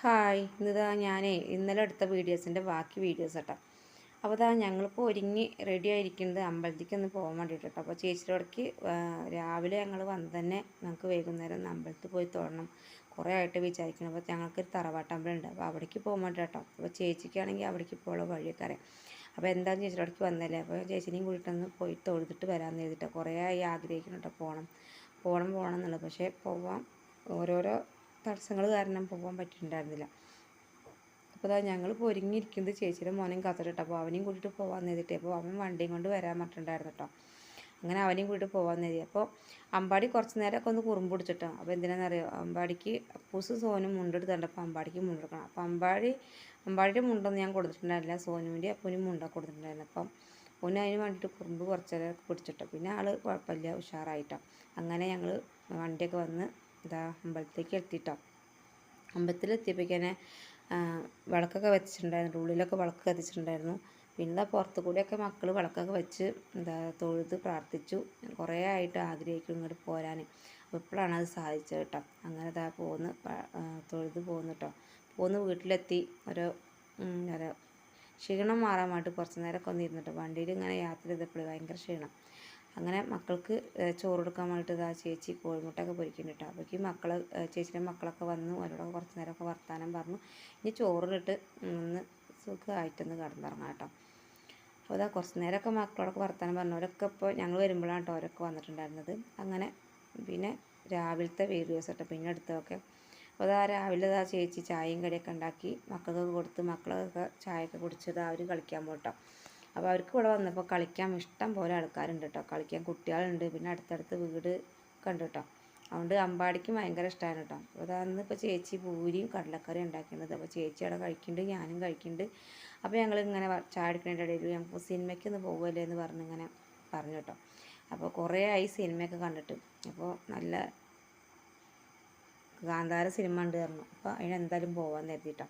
Hi ഇന്നിതാ ഞാനേ ഇന്നലെ എടുത്ത വീഡിയോസിൻ്റെ ബാക്കി വീഡിയോസ് കേട്ടോ. അപ്പോൾ ഇതാ ഞങ്ങളിപ്പോൾ ഒരുങ്ങി റെഡി ആയിരിക്കുന്നത് അമ്പലത്തേക്ക് ഒന്ന് പോകാൻ വേണ്ടിയിട്ട് കേട്ടോ. അപ്പോൾ ചേച്ചിയോടക്ക് രാവിലെ ഞങ്ങൾ വന്ന് തന്നെ ഞങ്ങൾക്ക് വൈകുന്നേരം ഒന്ന് അമ്പലത്തിൽ പോയി തൊഴണം കുറേ ആയിട്ട് വിചാരിക്കണം. അപ്പോൾ ഞങ്ങൾക്കൊരു തറവാട്ടമ്പലം ഉണ്ട്, അപ്പോൾ അവിടേക്ക് പോകാൻ വേണ്ടി കേട്ടോ. അപ്പോൾ ചേച്ചിക്കാണെങ്കിൽ അവിടേക്ക് പോകാനുള്ള വഴിയൊക്കെ അറിയാം. അപ്പോൾ എന്താണെന്ന് ചേച്ചിയോടക്ക് വന്നല്ലേ, അപ്പോൾ ചേച്ചിനെയും കൂട്ടിയിട്ടൊന്ന് പോയി തൊഴുതിട്ട് വരാമെന്ന് എഴുതിട്ടോ. കുറേ ആയി ആഗ്രഹിക്കണം കേട്ടോ പോകണം എന്നുള്ളത്. പക്ഷേ പോവാൻ ഓരോരോ തടസ്സങ്ങൾ കാരണം പോകാൻ പറ്റിയിട്ടുണ്ടായിരുന്നില്ല. അപ്പോൾ അതാ ഞങ്ങളിപ്പോൾ ഒരുങ്ങിയിരിക്കുന്നത് ചേച്ചിയുടെ മോനെയും കാത്തിട്ട്. അപ്പോൾ അവനെയും കൂട്ടിയിട്ട് പോകാമെന്ന് എഴുതിയിട്ട്, അപ്പോൾ അവൻ വണ്ടിയും കൊണ്ട് വരാൻ പറ്റുന്നുണ്ടായിരുന്നു കേട്ടോ. അങ്ങനെ അവനെയും കൂട്ടിയിട്ട് പോകാമെന്ന് എഴുതി. അപ്പോൾ അമ്പാടി കുറച്ച് നേരമൊക്കെ ഒന്ന് കുറുമ്പ് പിടിച്ചിട്ടോ. അപ്പോൾ എന്തിനാണെന്നറിയോ, അമ്പാടിക്ക് അപ്പൂസ് സോനും മുണ്ടെടുത്തുണ്ട്. അപ്പോൾ അമ്പാടിക്ക് മുണ്ടെടുക്കണം. അപ്പോൾ അമ്പാടിയുടെ മുണ്ടൊന്നും ഞാൻ കൊടുത്തിട്ടുണ്ടായിരുന്നില്ല, സോനുവിൻ്റെ അപ്പൂനും മുണ്ടൊക്കെ കൊടുത്തിട്ടുണ്ടായിരുന്നു. അപ്പം ഓന് അതിന് വേണ്ടിയിട്ട് കുറുമ്പ് കുറച്ച് നേരമൊക്കെ പിടിച്ചിട്ടോ. പിന്നെ ആൾ കുഴപ്പമില്ല, ഉഷാറായിട്ടോ. അങ്ങനെ ഞങ്ങൾ വണ്ടിയൊക്കെ വന്ന് ഇതാ അമ്പലത്തിലേക്ക് എത്തിയിട്ടോ. അമ്പലത്തിലെത്തിയപ്പോഴേക്കന്നെ വിളക്കൊക്കെ വെച്ചിട്ടുണ്ടായിരുന്നു, ഉള്ളിലൊക്കെ വിളക്ക് കത്തിച്ചിട്ടുണ്ടായിരുന്നു. പിന്നെ പുറത്ത് കൂടെയൊക്കെ മക്കൾ വിളക്കൊക്കെ വെച്ച് തൊഴുത് പ്രാർത്ഥിച്ചു. കുറേ ആയിട്ട് ആഗ്രഹിക്കും ഇങ്ങോട്ട് പോരാൻ. അപ്പോൾ ഇപ്പോഴാണ് അത് സാധിച്ചത് കേട്ടോ. അങ്ങനെ തൊഴുത് പോന്നു കേട്ടോ. വീട്ടിലെത്തി ഒരു ക്ഷീണം മാറാൻ വേണ്ടി കുറച്ച് നേരമൊക്കെ ഒന്ന് ഇരുന്നിട്ട് വണ്ടിയിൽ ഇങ്ങനെ യാത്ര ചെയ്തപ്പോൾ ഭയങ്കര ക്ഷീണം. അങ്ങനെ മക്കൾക്ക് ചോറ് കൊടുക്കാൻ വേണ്ടിയിട്ട് ചേച്ചി കോഴിമുട്ടയൊക്കെ പൊരിക്കുന്നുണ്ട് കേട്ടോ. അപ്പോഴേക്കും ചേച്ചിയുടെ മക്കളൊക്കെ വന്നു. അവരോടൊക്കെ കുറച്ച് നേരമൊക്കെ വർത്താനം പറഞ്ഞു. ഇനി ചോറിലിട്ട് ഒന്ന് സുഖമായിട്ടൊന്ന് കിടന്നിറങ്ങാം കേട്ടോ. അപ്പോൾ കുറച്ച് നേരമൊക്കെ മക്കളോടൊക്കെ വർത്താനം പറഞ്ഞവരൊക്കെ ഇപ്പോൾ ഞങ്ങൾ വരുമ്പോഴാണ് കേട്ടോ അവരൊക്കെ വന്നിട്ടുണ്ടായിരുന്നത്. അങ്ങനെ പിന്നെ രാവിലത്തെ വീഡിയോസ് കേട്ടോ പിന്നെ എടുത്തതൊക്കെ. അപ്പോൾ രാവിലെ ചേച്ചി ചായയും കടിയൊക്കെ ഉണ്ടാക്കി മക്കൾക്കൊക്കെ കൊടുത്ത് മക്കളൊക്കെ ചായയൊക്കെ കുടിച്ചത് അവർ കളിക്കാൻ പോട്ടോ. അപ്പോൾ അവർക്ക് ഇവിടെ വന്നപ്പോൾ കളിക്കാൻ ഇഷ്ടം പോലെ ആൾക്കാരുണ്ട് കേട്ടോ. കളിക്കാൻ കുട്ടികളുണ്ട്, പിന്നെ അടുത്തടുത്ത് വീട് കണ്ടു കേട്ടോ. അതുകൊണ്ട് അമ്പാടിക്കും ഭയങ്കര ഇഷ്ടമാണ് കേട്ടോ. അപ്പോൾ ഇപ്പോൾ ചേച്ചി പൂരിയും കടലക്കറിയും ഉണ്ടാക്കുന്നത്. അപ്പോൾ ചേച്ചി അവിടെ കഴിക്കുന്നുണ്ട്, ഞാനും കഴിക്കുന്നുണ്ട്. അപ്പോൾ ഞങ്ങളിങ്ങനെ ചായ എടുക്കുന്നതിൻ്റെ ഇടയിൽ ഞങ്ങൾക്ക് സിനിമയ്ക്ക് ഒന്ന് പോകുമല്ലേ എന്ന് പറഞ്ഞിങ്ങനെ പറഞ്ഞു കേട്ടോ. അപ്പോൾ കുറേ ആയി സിനിമയൊക്കെ കണ്ടിട്ട്. അപ്പോൾ നല്ല കാന്താര സിനിമ ഉണ്ട് പറഞ്ഞു. അപ്പോൾ അതിനെന്തായാലും പോകാമെന്ന് കരുതിയിട്ടോ.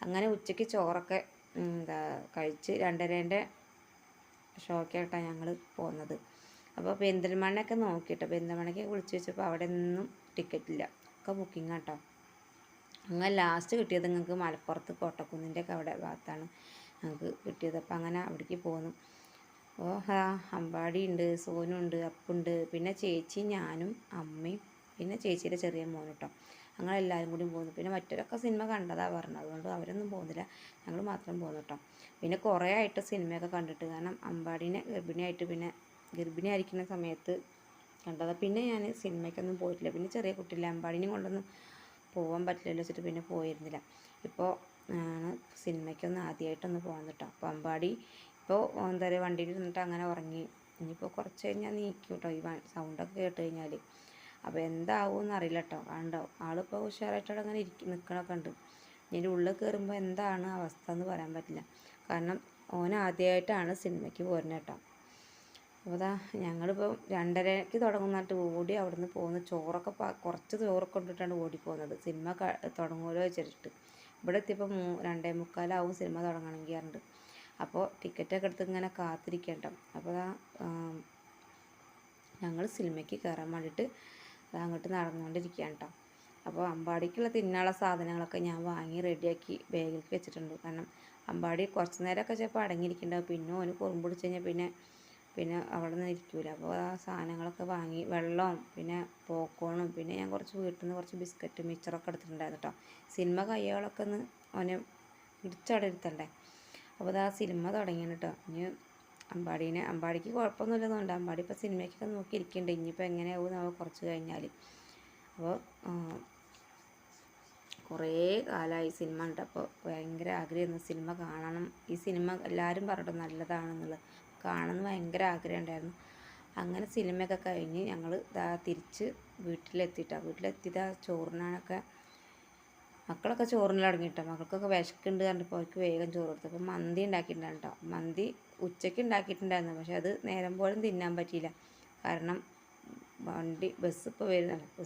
അങ്ങനെ ഉച്ചയ്ക്ക് ചോറൊക്കെ കഴിച്ച് 2:30 ഷോക്കായിട്ടാണ് ഞങ്ങൾ പോകുന്നത്. അപ്പോൾ പെരിന്തൽമണ്ണയൊക്കെ നോക്കിയിട്ടോ. പെരിന്തൽമണ്ണയ്ക്ക് വിളിച്ച് വെച്ചപ്പോൾ അവിടെ ഒന്നും ടിക്കറ്റില്ല, ഒക്കെ ബുക്കിംഗ് കേട്ടോ. അങ്ങനെ ലാസ്റ്റ് കിട്ടിയത് നിങ്ങൾക്ക് മലപ്പുറത്ത് കോട്ടക്കുന്നിൻ്റെ ഒക്കെ അവിടെ ഭാഗത്താണ് ഞങ്ങൾക്ക് കിട്ടിയത്. അപ്പോൾ അങ്ങനെ അവിടേക്ക് പോന്നു. അപ്പോൾ അമ്പാടി ഉണ്ട്, സോനുണ്ട്, അപ്പുണ്ട്, പിന്നെ ചേച്ചി, ഞാനും അമ്മയും പിന്നെ ചേച്ചിയുടെ ചെറിയ മോൻ കേട്ടോ. ഞങ്ങളെല്ലാവരും കൂടി പോകുന്നു. പിന്നെ മറ്റൊരൊക്കെ സിനിമ കണ്ടതാണ് പറഞ്ഞത്, അതുകൊണ്ട് അവരൊന്നും പോകുന്നില്ല, ഞങ്ങൾ മാത്രം പോകുന്നു കേട്ടോ. പിന്നെ കുറേ ആയിട്ട് സിനിമയൊക്കെ കണ്ടിട്ട്, കാരണം അമ്പാടീനെ ഗർഭിണിയായിരിക്കുന്ന സമയത്ത് കണ്ടതാണ്. പിന്നെ ഞാൻ സിനിമയ്ക്കൊന്നും പോയിട്ടില്ല. പിന്നെ ചെറിയ കുട്ടിയില്ല, അമ്പാടീനെയും കൊണ്ടൊന്നും പോകാൻ പറ്റില്ലല്ലോ വെച്ചിട്ട് പിന്നെ പോയിരുന്നില്ല. ഇപ്പോൾ ആണ് സിനിമയ്ക്കൊന്ന് ആദ്യമായിട്ടൊന്ന് പോകുന്നത് കേട്ടോ. അപ്പോൾ അമ്പാടി ഇപ്പോൾ എന്താ പറയുക വണ്ടിയിൽ ഇരുന്നിട്ട് അങ്ങനെ ഉറങ്ങി. ഇനിയിപ്പോൾ കുറച്ച് കഴിഞ്ഞാൽ നീക്കും കേട്ടോ, ഈ സൗണ്ടൊക്കെ കേട്ട് കഴിഞ്ഞാൽ. അപ്പോൾ എന്താവുമെന്ന് അറിയില്ല കേട്ടോ. കണ്ടോ ആളിപ്പോൾ ഉഷാറായിട്ട് അങ്ങനെ നിൽക്കണമൊക്കെ ഉണ്ട്. ഇതിൻ്റെ ഉള്ളിൽ കയറുമ്പോൾ എന്താണ് അവസ്ഥ എന്ന് പറയാൻ പറ്റില്ല, കാരണം ഓൻ ആദ്യമായിട്ടാണ് സിനിമയ്ക്ക് പോരുന്നത് കേട്ടോ. അപ്പോൾ ഞങ്ങളിപ്പോൾ 2:30 തുടങ്ങുന്നിട്ട് ഓടി അവിടെ നിന്ന് പോകുന്ന കുറച്ച് ചോറൊക്കെ കൊണ്ടിട്ടാണ് ഓടിപ്പോകുന്നത്, സിനിമ തുടങ്ങുമല്ലോ വെച്ചിട്ട്. ഇവിടെ എത്തിയപ്പോൾ 2:45 സിനിമ തുടങ്ങണമെങ്കിൽ ഉണ്ട്. അപ്പോൾ ടിക്കറ്റൊക്കെ എടുത്ത് ഇങ്ങനെ കാത്തിരിക്കേണ്ട. അപ്പോൾ ഞങ്ങൾ സിനിമയ്ക്ക് കയറാൻ വേണ്ടിയിട്ട് അങ്ങോട്ട് നടന്നുകൊണ്ടിരിക്കുകയാണ് കേട്ടോ. അപ്പോൾ അമ്പാടിക്കുള്ള തിന്നാനുള്ള സാധനങ്ങളൊക്കെ ഞാൻ വാങ്ങി റെഡിയാക്കി ബാഗിലേക്ക് വെച്ചിട്ടുണ്ട്. കാരണം അമ്പാടി കുറച്ച് നേരമൊക്കെ ചിലപ്പോൾ അടങ്ങിയിരിക്കുന്നുണ്ടാവും, പിന്നെ ഓന് കുറുമ്പ് പിടിച്ച് കഴിഞ്ഞാൽ പിന്നെ അവിടെ നിന്ന് ഇരിക്കില്ല. അപ്പോൾ ആ സാധനങ്ങളൊക്കെ വാങ്ങി, വെള്ളവും പിന്നെ പോപ്കോണും, പിന്നെ ഞാൻ വീട്ടിൽ നിന്ന് കുറച്ച് ബിസ്ക്കറ്റ് മിച്ചറൊക്കെ എടുത്തിട്ടുണ്ടായിരുന്നു കേട്ടോ. സിനിമ കയ്യുകളൊക്കെ ഒന്ന് ഓനെ ഇടിച്ചവിടെ ഇരുത്തണ്ടേ. അപ്പോൾ സിനിമ തുടങ്ങിയാണ് കേട്ടോ. ഇനി അമ്പാടിക്ക് കുഴപ്പമൊന്നുമില്ലെന്നുണ്ട്. അമ്പാടി ഇപ്പോൾ സിനിമയ്ക്കൊക്കെ നോക്കിയിരിക്കുന്നുണ്ട്. ഇനിയിപ്പോൾ എങ്ങനെയാവും നമ്മൾ കുറച്ച് കഴിഞ്ഞാൽ. അപ്പോൾ കുറേ കാലമായി സിനിമ ഉണ്ട്. അപ്പോൾ ഭയങ്കര ആഗ്രഹമായിരുന്നു സിനിമ കാണണം. ഈ സിനിമ എല്ലാവരും പറഞ്ഞിട്ട് നല്ലതാണെന്നുള്ളത് കാണണമെന്ന് ഭയങ്കര ആഗ്രഹം ഉണ്ടായിരുന്നു. അങ്ങനെ സിനിമയൊക്കെ കഴിഞ്ഞ് ഞങ്ങൾ തിരിച്ച് വീട്ടിലെത്തിയിട്ടാണ് ചോറിനാനൊക്കെ മക്കളൊക്കെ ചോറിനെല്ലാം അടങ്ങിയിട്ടോ. മക്കൾക്കൊക്കെ വിശക്കുന്നുണ്ട് കണ്ടപ്പോൾ അവർക്ക് വേഗം ചോറ് കൊടുത്തു. അപ്പോൾ മന്തി ഉണ്ടാക്കിയിട്ടുണ്ടായിരുന്നു കേട്ടോ. മന്തി ഉച്ചയ്ക്ക് ഉണ്ടാക്കിയിട്ടുണ്ടായിരുന്നു, പക്ഷേ അത് നേരം പോലും തിന്നാൻ പറ്റിയില്ല. കാരണം ബസ് ഇപ്പോൾ വരുന്നല്ലോ,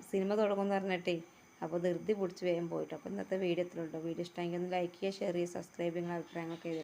സിനിമ തുടങ്ങുമെന്ന് പറഞ്ഞിട്ടേ. അപ്പോൾ ധൃതി പിടിച്ച് വേഗം പോയിട്ടോ. അപ്പോൾ ഇന്നത്തെ വീഡിയോ എത്രയുള്ളൂ. വീഡിയോ ഇഷ്ടമെങ്കിൽ ഒന്ന് ലൈക്ക് ചെയ്യുക, ഷെയർ ചെയ്യുക, സബ്സ്ക്രൈബ് ചെയ്യുക, അഭിപ്രായങ്ങളൊക്കെ